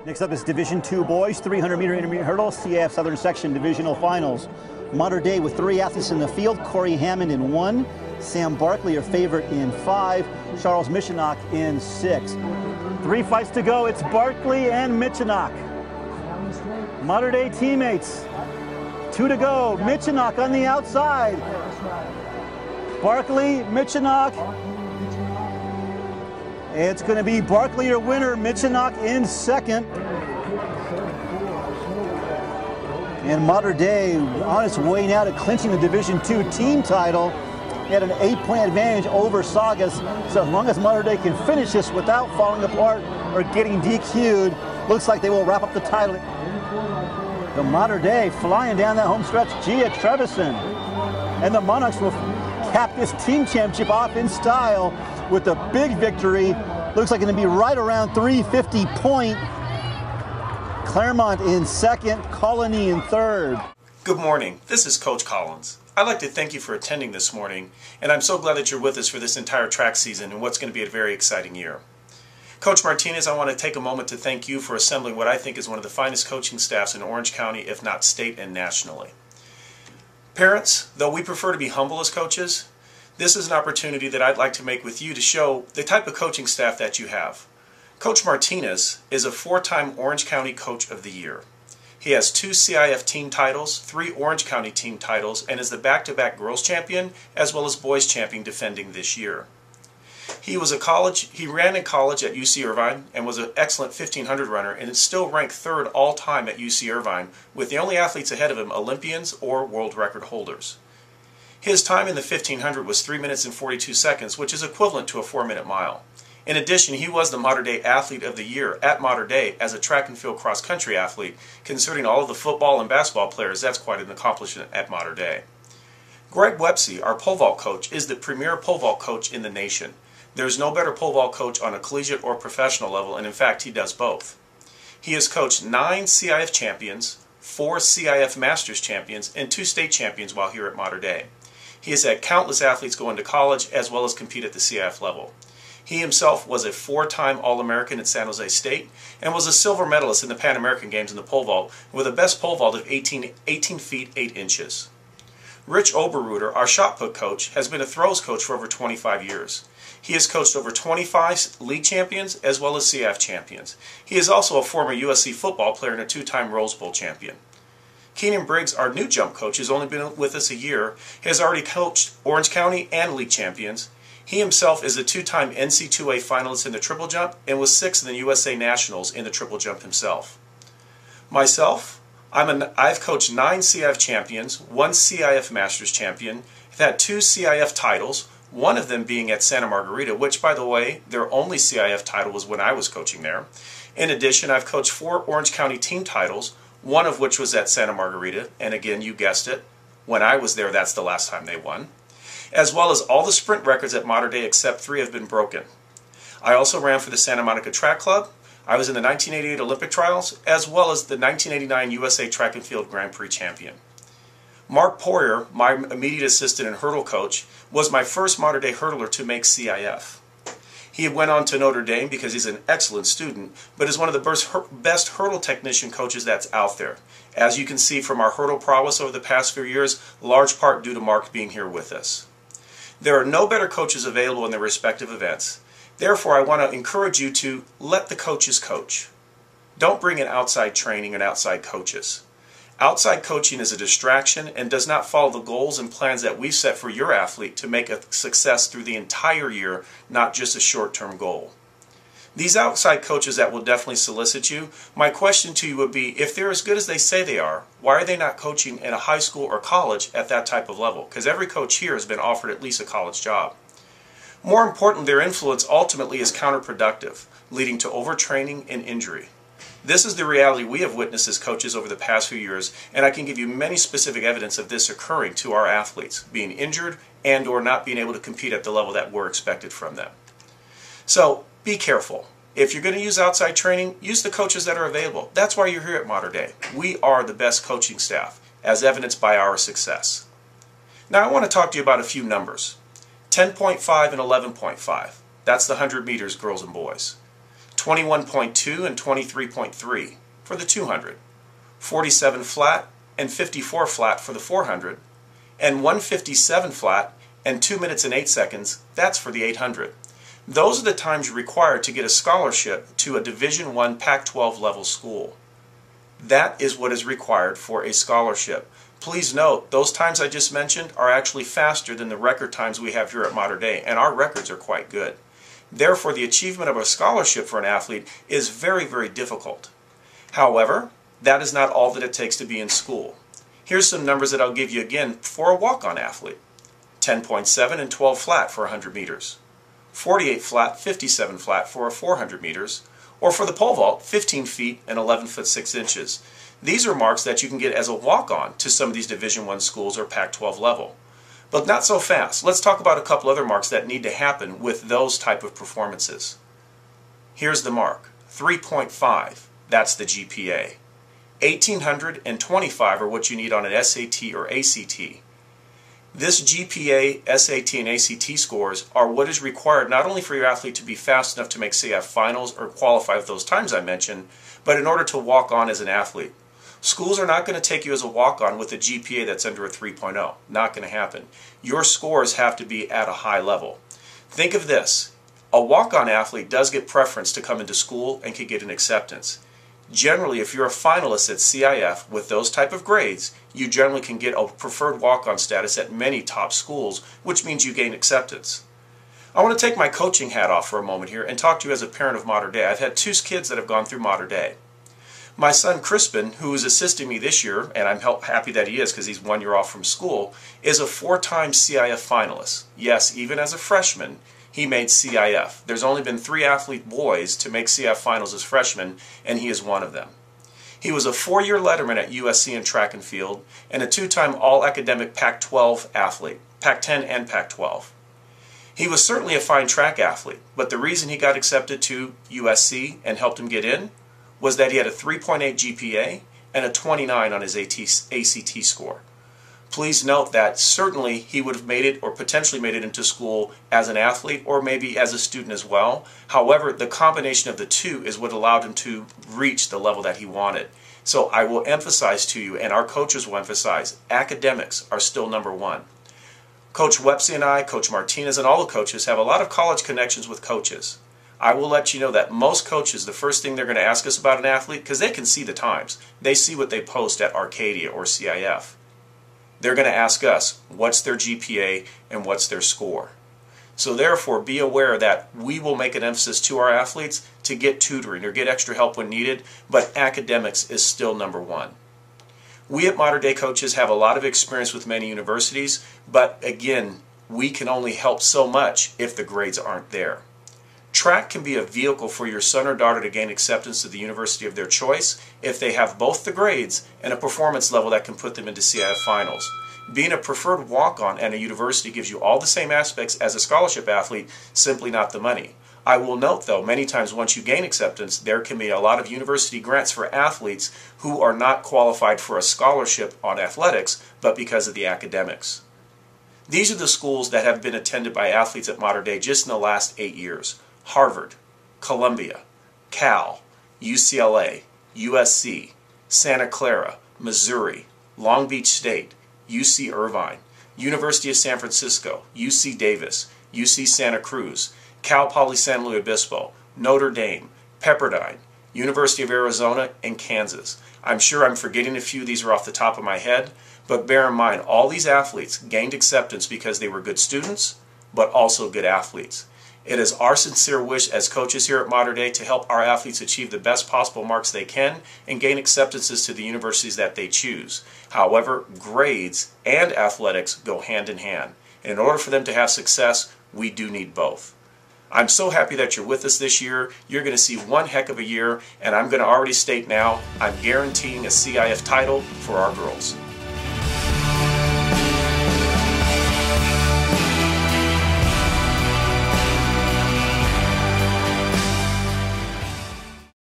Next up is Division II boys, 300-meter intermediate hurdle, CAF Southern Section Divisional Finals. Mater Dei with 3 athletes in the field, Corey Hammond in 1, Sam Barkley, your favorite, in 5, Charles Michinock in 6. 3 fights to go. It's Barkley and Michinock. Mater Dei teammates. 2 to go. Michinock on the outside. Barkley, Michinock. It's going to be Barkley your winner, Michinock in second. And Mater Dei on its way now to clinching the Division II team title. He had an 8-point advantage over Saugus. So as long as Mater Dei can finish this without falling apart or getting DQ'd, looks like they will wrap up the title. The Mater Dei flying down that home stretch, Gia Trevisan. And the Monarchs will cap this team championship off in style with a big victory. Looks like it's going to be right around 350 point. Claremont in second, Colony in third. Good morning. This is Coach Collins. I'd like to thank you for attending this morning, and I'm so glad that you're with us for this entire track season and what's going to be a very exciting year. Coach Martinez, I want to take a moment to thank you for assembling what I think is one of the finest coaching staffs in Orange County, if not state and nationally. Parents, though we prefer to be humble as coaches, this is an opportunity that I'd like to make with you to show the type of coaching staff that you have. Coach Martinez is a 4-time Orange County Coach of the Year. He has 2 CIF team titles, 3 Orange County team titles, and is the back-to-back girls champion as well as boys champion defending this year. He ran in college at UC Irvine and was an excellent 1500 runner and is still ranked 3rd all-time at UC Irvine, with the only athletes ahead of him Olympians or world record holders. His time in the 1500 was 3 minutes and 42 seconds, which is equivalent to a 4-minute mile. In addition, he was the Mater Dei Athlete of the Year at Mater Dei as a track and field cross-country athlete. Considering all of the football and basketball players, that's quite an accomplishment at Mater Dei. Greg Wepsey, our pole vault coach, is the premier pole vault coach in the nation. There's no better pole vault coach on a collegiate or professional level, and in fact, he does both. He has coached 9 CIF champions, 4 CIF Masters champions, and 2 state champions while here at Mater Dei. He has had countless athletes go into college as well as compete at the CIF level. He himself was a 4-time All-American at San Jose State and was a silver medalist in the Pan American Games in the pole vault with a best pole vault of 18 feet 8 inches. Rich Oberruder, our shot put coach, has been a throws coach for over 25 years. He has coached over 25 league champions as well as CIF champions. He is also a former USC football player and a 2-time Rose Bowl champion. Keenan Briggs, our new jump coach, has only been with us a year. He has already coached Orange County and league champions. He himself is a 2-time NC2A finalist in the triple jump and was 6th in the USA Nationals in the triple jump himself. Myself, I've coached 9 CIF champions, 1 CIF Masters champion. I've had 2 CIF titles, one of them being at Santa Margarita, which, by the way, their only CIF title was when I was coaching there. In addition, I've coached 4 Orange County team titles, one of which was at Santa Margarita, and again, you guessed it, when I was there, that's the last time they won. As well as all the sprint records at Mater Dei except 3 have been broken. I also ran for the Santa Monica Track Club. I was in the 1988 Olympic trials, as well as the 1989 USA Track and Field Grand Prix champion. Mark Poirier, my immediate assistant and hurdle coach, was my first Mater Dei hurdler to make CIF. He went on to Notre Dame because he's an excellent student, but is one of the best hurdle technician coaches that's out there. As you can see from our hurdle prowess over the past few years, large part due to Mark being here with us. There are no better coaches available in their respective events. Therefore, I want to encourage you to let the coaches coach. Don't bring in outside training and outside coaches. Outside coaching is a distraction and does not follow the goals and plans that we've set for your athlete to make a success through the entire year, not just a short-term goal. These outside coaches that will definitely solicit you, my question to you would be, if they're as good as they say they are, why are they not coaching in a high school or college at that type of level? Because every coach here has been offered at least a college job. More important, their influence ultimately is counterproductive, leading to overtraining and injury. This is the reality we have witnessed as coaches over the past few years, and I can give you many specific evidence of this occurring to our athletes, being injured and or not being able to compete at the level that we're expected from them. So, be careful. If you're going to use outside training, use the coaches that are available. That's why you're here at Mater Dei. We are the best coaching staff, as evidenced by our success. Now I want to talk to you about a few numbers. 10.5 and 11.5. That's the 100 meters, girls and boys. 21.2 and 23.3 for the 200, 47 flat and 54 flat for the 400, and 157 flat and 2 minutes and 8 seconds, that's for the 800. Those are the times required to get a scholarship to a Division I Pac-12 level school. That is what is required for a scholarship. Please note, those times I just mentioned are actually faster than the record times we have here at Mater Dei, and our records are quite good. Therefore, the achievement of a scholarship for an athlete is very, very difficult. However, that is not all that it takes to be in school. Here's some numbers that I'll give you again for a walk-on athlete. 10.7 and 12 flat for 100 meters. 48 flat, 57 flat for 400 meters. Or for the pole vault, 15 feet and 11 foot 6 inches. These are marks that you can get as a walk-on to some of these Division I schools or Pac-12 level. But not so fast. Let's talk about a couple other marks that need to happen with those type of performances. Here's the mark, 3.5, that's the GPA. 1825 are what you need on an SAT or ACT. This GPA, SAT, and ACT scores are what is required not only for your athlete to be fast enough to make CIF finals or qualify with those times I mentioned, but in order to walk on as an athlete. Schools are not going to take you as a walk-on with a GPA that's under a 3.0. Not going to happen. Your scores have to be at a high level. Think of this. A walk-on athlete does get preference to come into school and can get an acceptance. Generally, if you're a finalist at CIF with those type of grades, you generally can get a preferred walk-on status at many top schools, which means you gain acceptance. I want to take my coaching hat off for a moment here and talk to you as a parent of Mater Dei. I've had 2 kids that have gone through Mater Dei. My son Crispin, who is assisting me this year, and I'm happy that he is because he's 1 year off from school, is a 4-time CIF finalist. Yes, even as a freshman, he made CIF. There's only been 3 athlete boys to make CIF finals as freshmen, and he is one of them. He was a 4-year letterman at USC in track and field, and a 2-time all-academic Pac-12 athlete, Pac-10 and Pac-12. He was certainly a fine track athlete, but the reason he got accepted to USC and helped him get in was that he had a 3.8 GPA and a 29 on his ACT score. Please note that certainly he would have made it or potentially made it into school as an athlete or maybe as a student as well. However, the combination of the two is what allowed him to reach the level that he wanted. So I will emphasize to you, and our coaches will emphasize, academics are still number one. Coach Wepsy and I, Coach Martinez, and all the coaches have a lot of college connections with coaches. I will let you know that most coaches, the first thing they're going to ask us about an athlete, because they can see the times, they see what they post at Arcadia or CIF. They're going to ask us, what's their GPA and what's their score? So therefore, be aware that we will make an emphasis to our athletes to get tutoring or get extra help when needed, but academics is still number one. We at Mater Dei coaches have a lot of experience with many universities, but again, we can only help so much if the grades aren't there. Track can be a vehicle for your son or daughter to gain acceptance to the university of their choice if they have both the grades and a performance level that can put them into CIF finals. Being a preferred walk-on at a university gives you all the same aspects as a scholarship athlete, simply not the money. I will note though, many times once you gain acceptance, there can be a lot of university grants for athletes who are not qualified for a scholarship on athletics, but because of the academics. These are the schools that have been attended by athletes at Mater Dei just in the last 8 years. Harvard, Columbia, Cal, UCLA, USC, Santa Clara, Missouri, Long Beach State, UC Irvine, University of San Francisco, UC Davis, UC Santa Cruz, Cal Poly San Luis Obispo, Notre Dame, Pepperdine, University of Arizona, and Kansas. I'm sure I'm forgetting a few. These are off the top of my head, but bear in mind all these athletes gained acceptance because they were good students, but also good athletes. It is our sincere wish as coaches here at Mater Dei to help our athletes achieve the best possible marks they can and gain acceptances to the universities that they choose. However, grades and athletics go hand in hand. And in order for them to have success, we do need both. I'm so happy that you're with us this year. You're going to see one heck of a year, and I'm going to already state now, I'm guaranteeing a CIF title for our girls.